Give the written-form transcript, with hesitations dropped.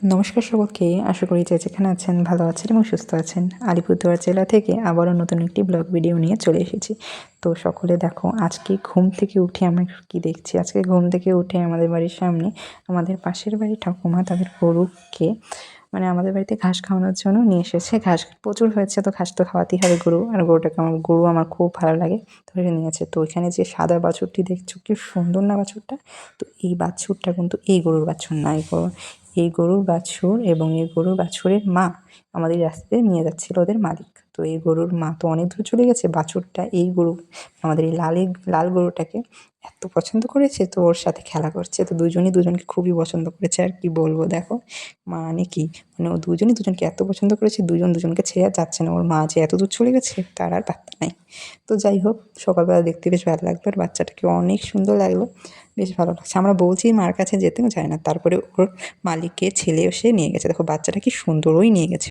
নমস্কার সকলকে, আশা করি যে যেখানে আছেন ভালো আছেন এবং সুস্থ আছেন। আলিপুরদুয়ার জেলা থেকে আবারও নতুন একটি ব্লগ ভিডিও নিয়ে চলে এসেছি। তো সকলে দেখো, আজকে ঘুম থেকে উঠে আমরা কি দেখছি। আজকে ঘুম থেকে উঠে আমাদের বাড়ির সামনে আমাদের পাশের বাড়ির ঠাকুমা তাদের গরুকে আমাদের বাড়িতে ঘাস খাওয়ানোর জন্য নিয়ে এসেছে। ঘাস প্রচুর হয়েছে, তো ঘাস তো খাওয়াতেই হবে গরু, আর গরু আমার খুব ভালো লাগে, ধরে নিয়েছে। তো এখানে যে সাদা বাছুরটি দেখছো, কি সুন্দর না বাছুরটা। তো এই বাছুরটা কিন্তু এই গরুর বাছুর না, এই গরুর বাছুর এবং এই গরুর বাছুরের মা আমাদের রাস্তায় নিয়ে যাচ্ছিল ওদের মালিক। তো এই গরুর মা তো অনেক দূর চলে গেছে, বাছুরটা এই গরু আমাদের এই লাল গরুটাকে এত পছন্দ করেছে, তো ওর সাথে খেলা করছে। তো দুজনকে খুবই পছন্দ করেছে, আর কি বলবো। দেখো কি ও দুজনকে এত পছন্দ করেছে, দুজনকে ছেড়ে আর যাচ্ছে না। ওর মা যে এত দূর চলে গেছে তার আর পাত্তা নাই। তো যাই হোক, সকালবেলা দেখতে বেশ ভালো লাগলো, আর বাচ্চাটাকে অনেক সুন্দর লাগলো, বেশ ভালো লাগছে। আমরা বলছি মার কাছে যেতেও চায় না, তারপরে ওর মালিককে ছেলে এসে নিয়ে গেছে। দেখো বাচ্চাটা কি সুন্দর, ওই নিয়ে গেছে।